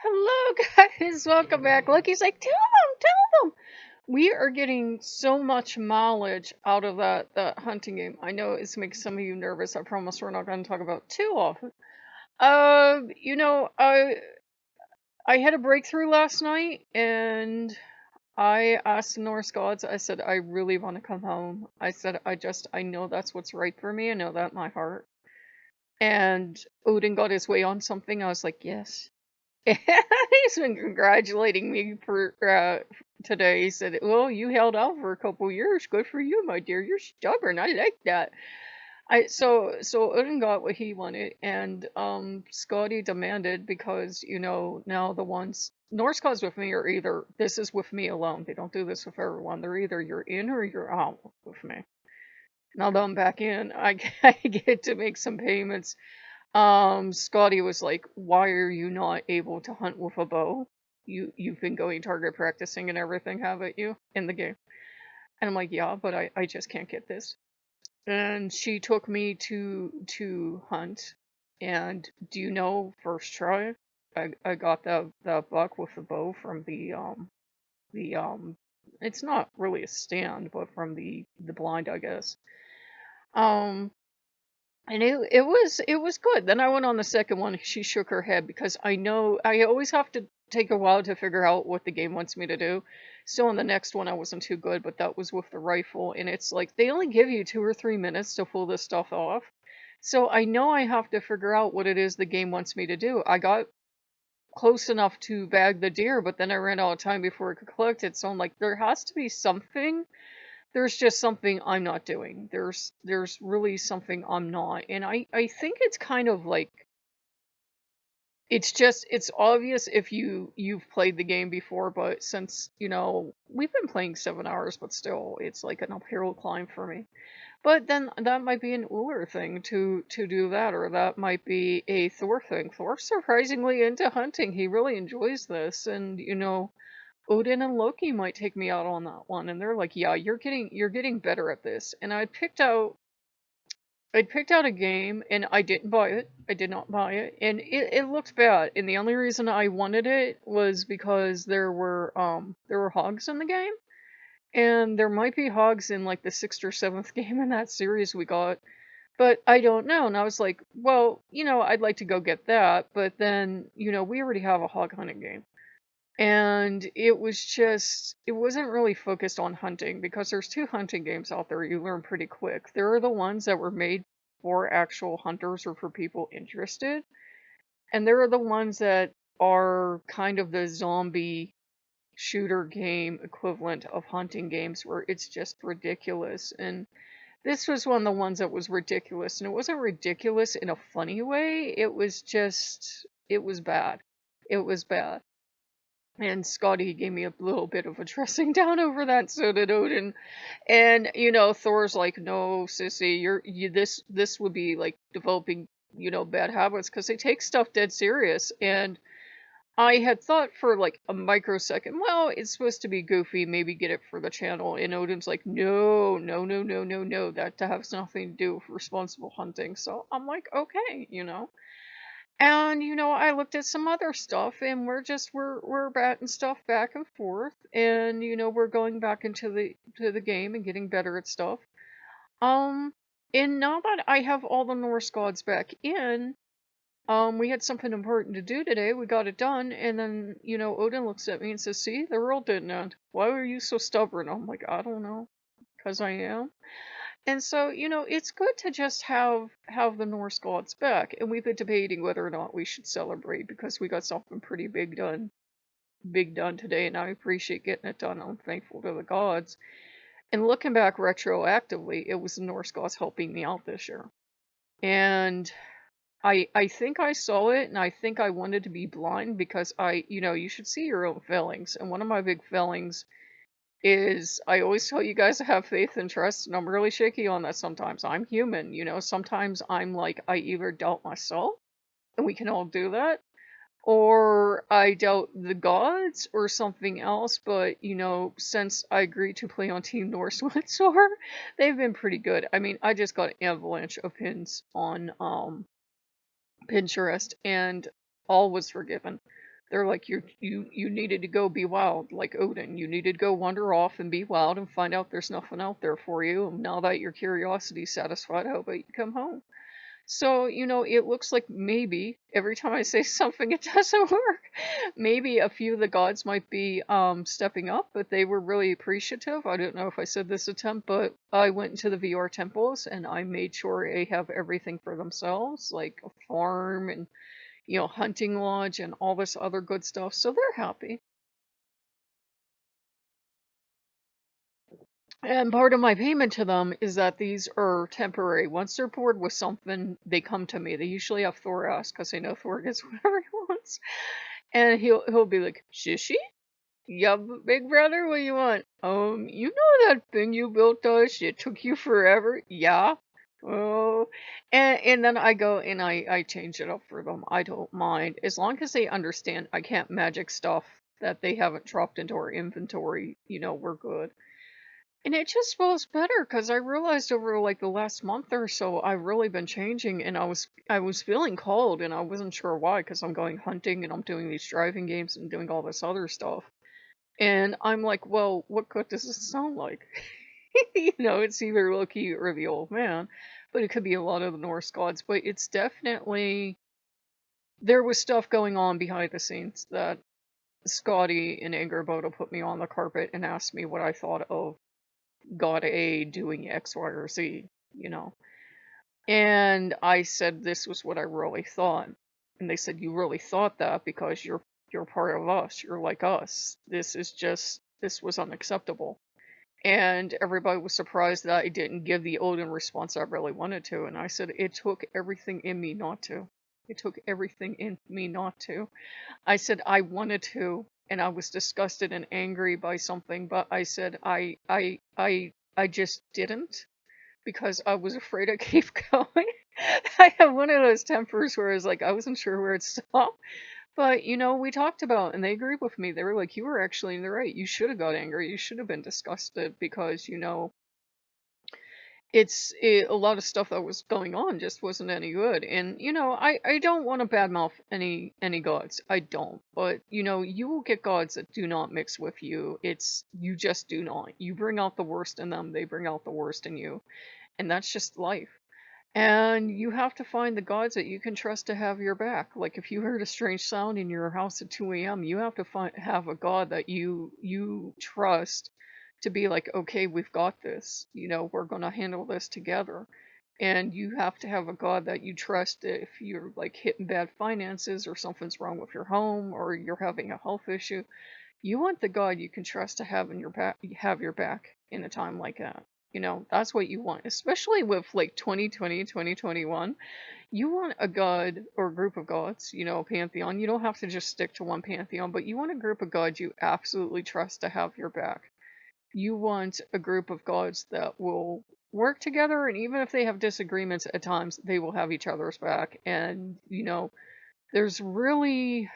Hello, guys. Welcome back. Look, he's like, tell them. We are getting so much mileage out of that hunting game. I know it's making some of you nervous. I promise we're not going to talk about too often. I had a breakthrough last night, and I asked the Norse gods. I said, I really want to come home. I said, I know that's what's right for me. I know that in my heart. And Odin got his way on something. I was like, yes. And he's been congratulating me for today. He said, "Well, you held out for a couple years. Good for you, my dear. You're stubborn. I like that." So Odin got what he wanted, and Scotty demanded because now the ones Norse gods with me are either this is with me alone. They don't do this with everyone. They're either you're in or you're out with me. Now that I'm back in, I get to make some payments. Scotty was like, "Why are you not able to hunt with a bow? You've been going target practicing and everything, haven't you, in the game?" And I'm like, "Yeah, but I just can't get this." And she took me to hunt, and do you know, first try, I got that buck with the bow from the it's not really a stand, but from the blind, I guess. Um And it was good. Then I went on the second one. She shook her head because I know I always have to take a while to figure out what the game wants me to do. So on the next one I wasn't too good, but that was with the rifle, and it's like they only give you 2 or 3 minutes to pull this stuff off. So I know I have to figure out what it is the game wants me to do. I got close enough to bag the deer, but then I ran out of time before I could collect it. So I'm like, there has to be something. There's just something I'm not doing. There's really something I'm not. And I think it's kind of like it's obvious if you've played the game before, but since, we've been playing 7 hours, but still it's like an uphill climb for me. But then that might be an Uller thing to do that, or that might be a Thor thing. Thor's surprisingly into hunting. He really enjoys this, and Odin and Loki might take me out on that one, and they're like, "Yeah, you're getting better at this." And I'd picked out a game, and I didn't buy it. I did not buy it, and it looked bad. And the only reason I wanted it was because there were hogs in the game, and there might be hogs in like the sixth or seventh game in that series we got, but I don't know. And I was like, well, I'd like to go get that, but then we already have a hog hunting game. And it wasn't really focused on hunting because there's two hunting games out there you learn pretty quick. There are the ones that were made for actual hunters or for people interested, and there are the ones that are kind of the zombie shooter game equivalent of hunting games where it's just ridiculous. And this was one of the ones that was ridiculous, and it wasn't ridiculous in a funny way. It was bad. It was bad. And Scotty gave me a little bit of a dressing down over that, so did Odin. And Thor's like, "No, sissy, this would be like developing, bad habits because they take stuff dead serious." And I had thought for like a microsecond, well, it's supposed to be goofy, maybe get it for the channel. And Odin's like, "No, no, no, no, no, no, that has nothing to do with responsible hunting." So I'm like, okay. And I looked at some other stuff, and we're batting stuff back and forth, and we're going back into the game and getting better at stuff. Um, and now that I have all the Norse gods back in, we had something important to do today. We got it done, and then Odin looks at me and says, "See, the world didn't end. Why are you so stubborn?" I'm like, "I don't know, because I am." And so, it's good to just have the Norse gods back. And we've been debating whether or not we should celebrate because we got something pretty big done today, and I appreciate getting it done. I'm thankful to the gods. And looking back retroactively, it was the Norse gods helping me out this year. And I think I saw it, and I think I wanted to be blind because you should see your own failings. And one of my big failings is I always tell you guys to have faith and trust, and I'm really shaky on that sometimes. I'm human, sometimes I'm like, I either doubt myself, and we can all do that, or I doubt the gods or something else. But, since I agreed to play on Team Norse Windsor, they've been pretty good. I mean, I just got an avalanche of pins on Pinterest, and all was forgiven. They're like, you needed to go be wild, like Odin. You needed to go wander off and be wild and find out there's nothing out there for you. And now that your curiosity's satisfied, how about you come home? So, it looks like maybe every time I say something, it doesn't work. Maybe a few of the gods might be stepping up, but they were really appreciative. I don't know if I said this attempt, but I went into the VR temples and I made sure they have everything for themselves, like a farm and, hunting lodge and all this other good stuff. So they're happy. And part of my payment to them is that these are temporary. Once they're bored with something, they come to me. They usually have Thor ask because they know Thor gets whatever he wants. And he'll be like, Shishi? Yeah, big brother, what do you want? You know that thing you built us? It took you forever? Yeah. Oh, and then I go and I change it up for them. I don't mind. As long as they understand I can't magic stuff that they haven't dropped into our inventory, we're good. And it just feels better because I realized over like the last month or so I've really been changing and I was feeling cold and I wasn't sure why because I'm going hunting and I'm doing these driving games and doing all this other stuff. And I'm like, well, what good does this sound like? It's either Loki or the old man, but it could be a lot of the Norse gods. But it's definitely there was stuff going on behind the scenes that Scotty and Angerboda put me on the carpet and asked me what I thought of God A doing X, Y, or Z, you know. And I said this was what I really thought. And they said, you really thought that because you're part of us. You're like us. This was unacceptable. And everybody was surprised that I didn't give the Odin response I really wanted to. And I said, it took everything in me not to. It took everything in me not to. I said I wanted to, and I was disgusted and angry by something, but I said I just didn't because I was afraid I'd keep going. I have one of those tempers where it's like I wasn't sure where it stopped. But we talked about and they agreed with me. They were like, you were actually in the right. You should have got angry. You should have been disgusted because, a lot of stuff that was going on just wasn't any good. And I don't want to badmouth any gods. I don't. But you will get gods that do not mix with you. You just do not. You bring out the worst in them, they bring out the worst in you. And that's just life. And you have to find the gods that you can trust to have your back. Like if you heard a strange sound in your house at 2 a.m., you have to have a god that you trust to be like, okay, we've got this. We're gonna handle this together. And you have to have a god that you trust if you're like hitting bad finances or something's wrong with your home or you're having a health issue. You want the God you can trust to have your back in a time like that. That's what you want, especially with like 2020, 2021. You want a god or a group of gods, a pantheon. You don't have to just stick to one pantheon, but you want a group of gods you absolutely trust to have your back. You want a group of gods that will work together, and even if they have disagreements at times, they will have each other's back. And, there's the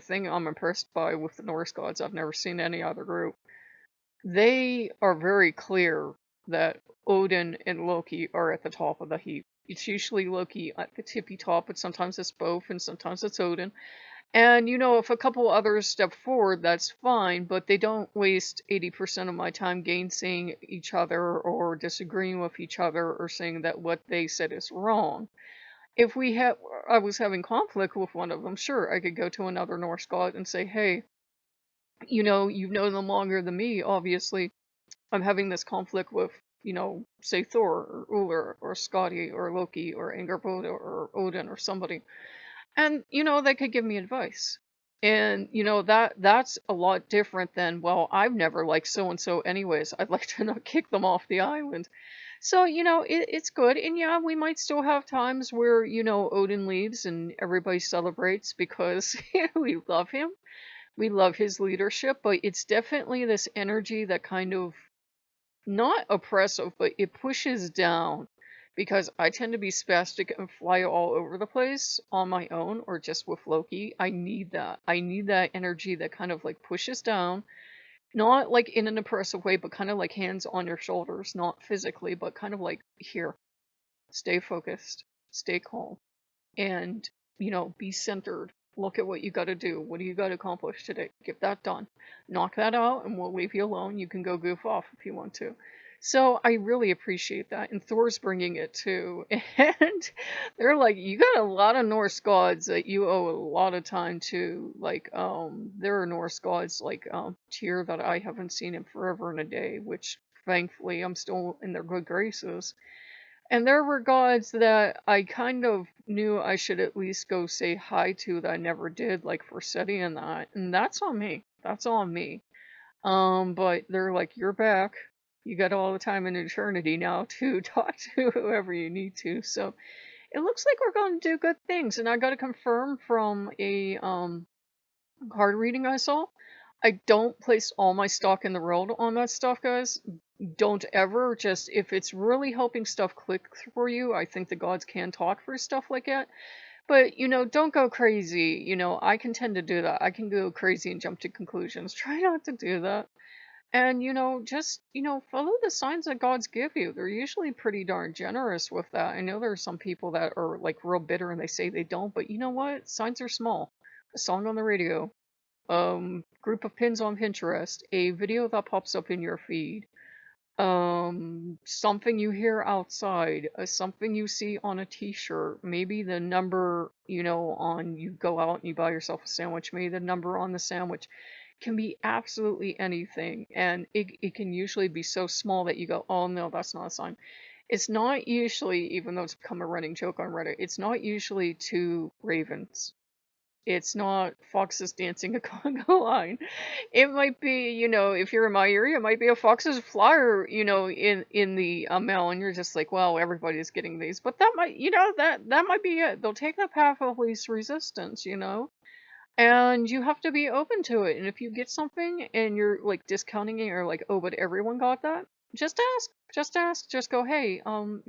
thing I'm impressed by with the Norse gods, I've never seen any other group. They are very clear that Odin and Loki are at the top of the heap. It's usually Loki at the tippy top, but sometimes it's both, and sometimes it's Odin. And if a couple others step forward, that's fine, but they don't waste 80% of my time gainsaying each other or disagreeing with each other or saying that what they said is wrong. If I was having conflict with one of them, sure, I could go to another Norse god and say, hey, you've known them longer than me, obviously. I'm having this conflict with, say Thor or Uller or Skadi or Loki or Angerboda or Odin or somebody. And, they could give me advice. And, that's a lot different than, well, I've never liked so and so anyways. I'd like to not kick them off the island. So, it's good. And yeah, we might still have times where, Odin leaves and everybody celebrates because we love him. We love his leadership, but it's definitely this energy that kind of not oppressive, but it pushes down because I tend to be spastic and fly all over the place on my own or just with Loki. I need that. I need that energy that kind of like pushes down, not like in an oppressive way, but kind of like hands on your shoulders, not physically, but kind of like here, stay focused, stay calm, and, be centered. Look at what you got to do. What do you got to accomplish today? Get that done. Knock that out, and we'll leave you alone. You can go goof off if you want to. So I really appreciate that. And Thor's bringing it too. And they're like, you got a lot of Norse gods that you owe a lot of time to. Like, there are Norse gods like Tyr that I haven't seen in forever and a day, which thankfully I'm still in their good graces. And there were gods that I kind of knew I should at least go say hi to that I never did, like Forseti and that. And that's on me. That's on me. But they're like, you're back. You got all the time in eternity now to talk to whoever you need to. So it looks like we're going to do good things. And I got to confirm from a card reading I saw. I don't place all my stock in the world on that stuff, guys. Don't ever just, if it's really helping stuff click for you, I think the gods can talk for stuff like that. But, don't go crazy. I can tend to do that. I can go crazy and jump to conclusions. Try not to do that. And, just, follow the signs that gods give you. They're usually pretty darn generous with that. I know there are some people that are, like, real bitter and they say they don't, but you know what? Signs are small. A song on the radio, group of pins on Pinterest, a video that pops up in your feed, something you hear outside, something you see on a t-shirt, maybe the number, on you go out and you buy yourself a sandwich, maybe the number on the sandwich can be absolutely anything. And it can usually be so small that you go, oh no, that's not a sign. It's not usually, even though it's become a running joke on Reddit, it's not usually two ravens. It's not foxes dancing a conga line. It might be, if you're in my area, it might be a fox's flyer, in the mail, and you're just like, well, everybody's getting these. But that might, that might be it. They'll take the path of least resistance, and you have to be open to it. And if you get something and you're like discounting it or like, oh, but everyone got that, just ask. Just ask. Just go, hey, um,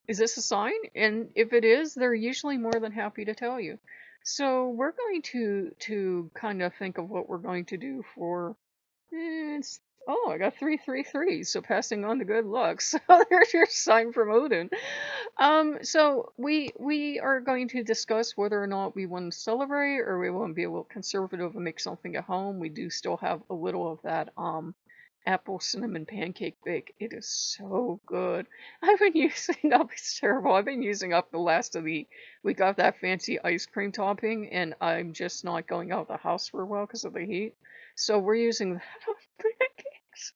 is this a sign? And if it is, they're usually more than happy to tell you. So we're going to kind of think of what we're going to do for. It's oh, I got 333, so passing on the good luck. So there's your sign from Odin. So we are going to discuss whether or not we want to celebrate or we want to be a little conservative and make something at home. We do still have a little of that apple cinnamon pancake bake. It is so good. I've been using up, it's terrible. I've been using up the last of we got that fancy ice cream topping, and I'm just not going out of the house for a while because of the heat. So we're using that on pancakes.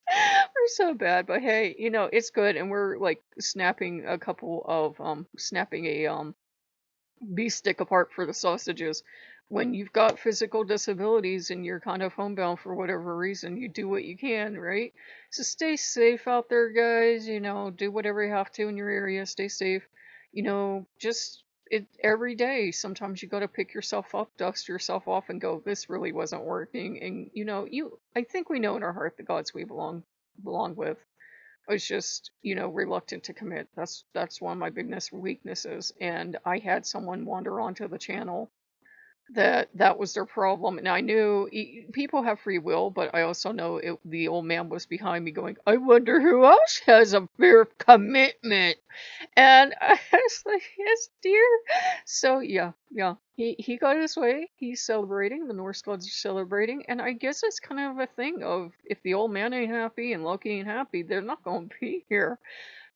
We're so bad, but hey, it's good, and we're like snapping a beef stick apart for the sausages. When you've got physical disabilities and you're kind of homebound for whatever reason, you do what you can, right? So stay safe out there, guys. Do whatever you have to in your area. Stay safe. Just it every day. Sometimes you got to pick yourself up, dust yourself off, and go, "This really wasn't working." And I think we know in our heart the gods we belong with. I was just, reluctant to commit. That's one of my biggest weaknesses. And I had someone wander onto the channel that was their problem. And I knew people have free will, but I also know the old man was behind me going, I wonder who else has a fear of commitment. And I was like, yes, dear. So yeah. He got his way. He's celebrating. The Norse gods are celebrating. And I guess it's kind of a thing of if the old man ain't happy and Loki ain't happy, they're not going to be here.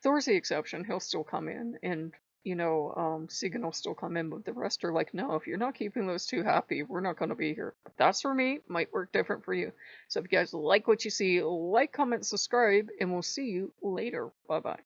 Thor's the exception. He'll still come in, and Sigan will still come in, but the rest are like, no, if you're not keeping those two happy, we're not going to be here. That's for me. Might work different for you. So if you guys like what you see, like, comment, subscribe, and we'll see you later. Bye bye.